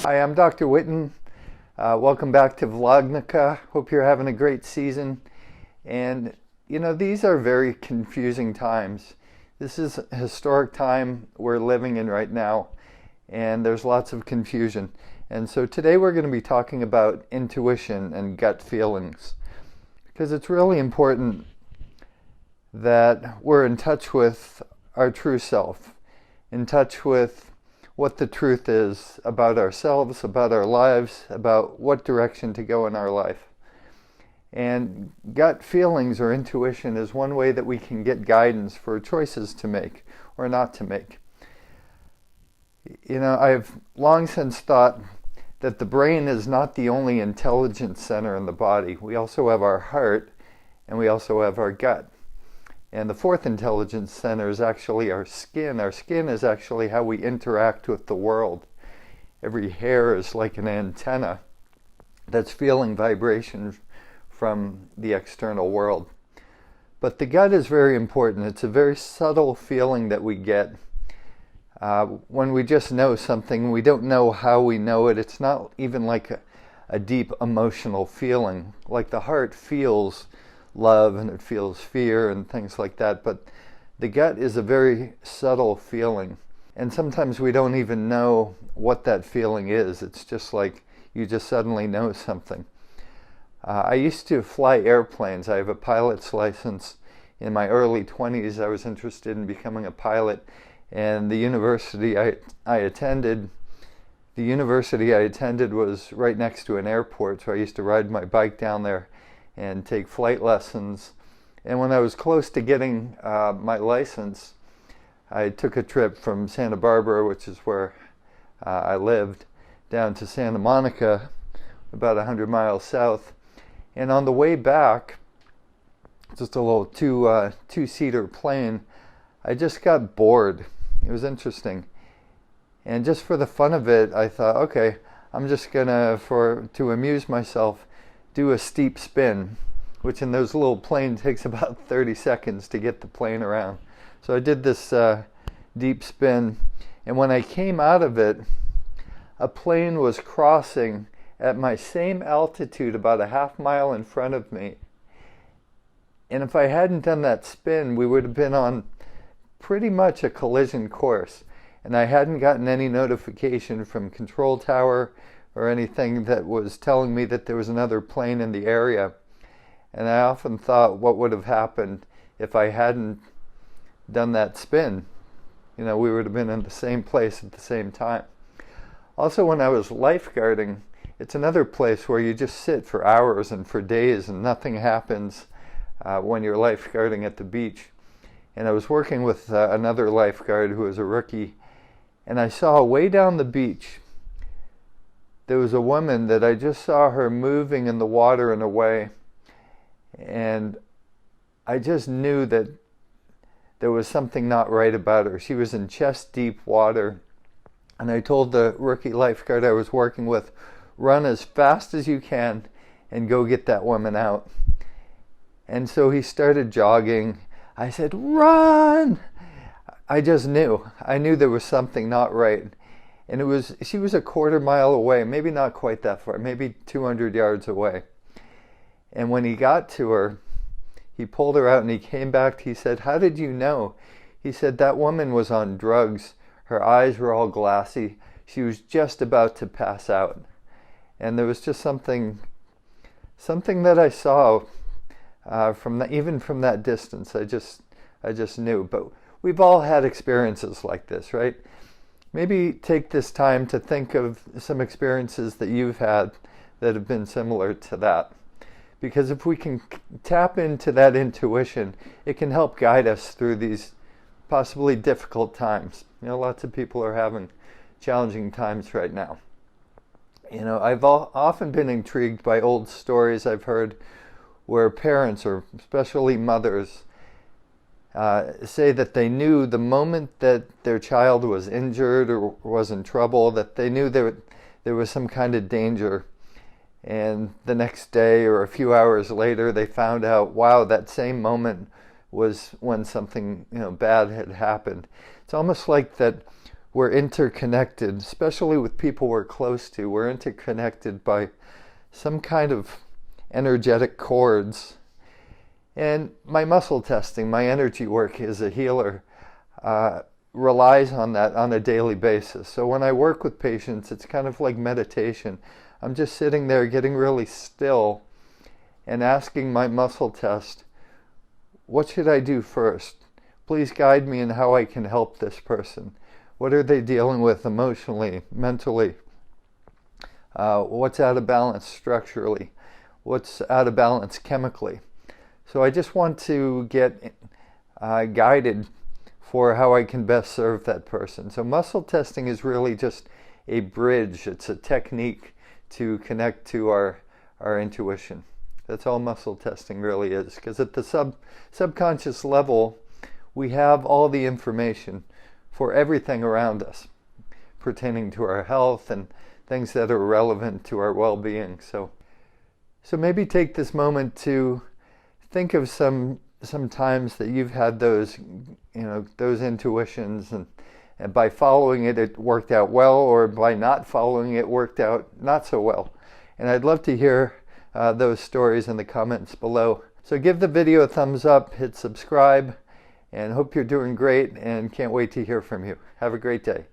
Hi, I'm Dr. Whitten. Welcome back to Vlog-Nukkah. Hope you're having a great season. And you know, these are very confusing times. This is a historic time we're living in right now, and there's lots of confusion. And so today we're going to be talking about intuition and gut feelings, because it's really important that we're in touch with our true self, in touch with what the truth is about ourselves, about our lives, about what direction to go in our life. And gut feelings or intuition is one way that we can get guidance for choices to make or not to make. You know, I've long since thought that the brain is not the only intelligence center in the body. We also have our heart, and we also have our gut. And the fourth intelligence center is actually our skin. Our skin is actually how we interact with the world. Every hair is like an antenna that's feeling vibration from the external world. But the gut is very important. It's a very subtle feeling that we get when we just know something. We don't know how we know it. It's not even like a deep emotional feeling. Like the heart feels love and it feels fear and things like that, but the gut is a very subtle feeling, and sometimes we don't even know what that feeling is. It's just like you just suddenly know something. I used to fly airplanes. I have a pilot's license. In my early 20s I was interested in becoming a pilot, and the university I attended was right next to an airport, so I used to ride my bike down there and take flight lessons. And when I was close to getting my license, I took a trip from Santa Barbara, which is where I lived, down to Santa Monica, about 100 miles south. And on the way back, just a little two-seater plane, I just got bored. It was interesting. And just for the fun of it, I thought, okay, I'm just gonna, to amuse myself, do a steep spin, which in those little planes takes about 30 seconds to get the plane around. So I did this deep spin, and when I came out of it, a plane was crossing at my same altitude about a half mile in front of me. And if I hadn't done that spin, we would have been on pretty much a collision course. And I hadn't gotten any notification from control tower or anything that was telling me that there was another plane in the area. And I often thought what would have happened if I hadn't done that spin. You know, we would have been in the same place at the same time. Also, when I was lifeguarding, it's another place where you just sit for hours and for days and nothing happens when you're lifeguarding at the beach. And I was working with another lifeguard who was a rookie, and I saw way down the beach, there was a woman that I just saw her moving in the water in a way, and I just knew that there was something not right about her. She was in chest deep water, and I told the rookie lifeguard I was working with, run as fast as you can and go get that woman out. And so he started jogging. I said, run! I just knew. I knew there was something not right. And she was a quarter mile away, maybe not quite that far, maybe 200 yards away. And when he got to her, he pulled her out and he came back. He said, how did you know? He said, that woman was on drugs. Her eyes were all glassy. She was just about to pass out. And there was just something that I saw even from that distance. I just knew. But we've all had experiences like this, right? Maybe take this time to think of some experiences that you've had that have been similar to that. Because if we can tap into that intuition, it can help guide us through these possibly difficult times. You know, lots of people are having challenging times right now. You know, I've often been intrigued by old stories I've heard where parents, or especially mothers, say that they knew the moment that their child was injured or was in trouble, that they knew there was some kind of danger. And the next day or a few hours later, they found out, wow, that same moment was when something bad had happened. It's almost like that we're interconnected, especially with people we're close to. We're interconnected by some kind of energetic cords. And my muscle testing, my energy work as a healer, relies on that on a daily basis. So when I work with patients, it's kind of like meditation. I'm just sitting there getting really still and asking my muscle test, what should I do first? Please guide me in how I can help this person. What are they dealing with emotionally, mentally? What's out of balance structurally? What's out of balance chemically? So I just want to get guided for how I can best serve that person. So muscle testing is really just a bridge. It's a technique to connect to our intuition. That's all muscle testing really is, because at the subconscious level, we have all the information for everything around us pertaining to our health and things that are relevant to our well-being. So maybe take this moment to think of some times that you've had those, those intuitions, and by following it, it worked out well, or by not following it, worked out not so well. And I'd love to hear those stories in the comments below. So give the video a thumbs up, hit subscribe, and hope you're doing great, and can't wait to hear from you. Have a great day.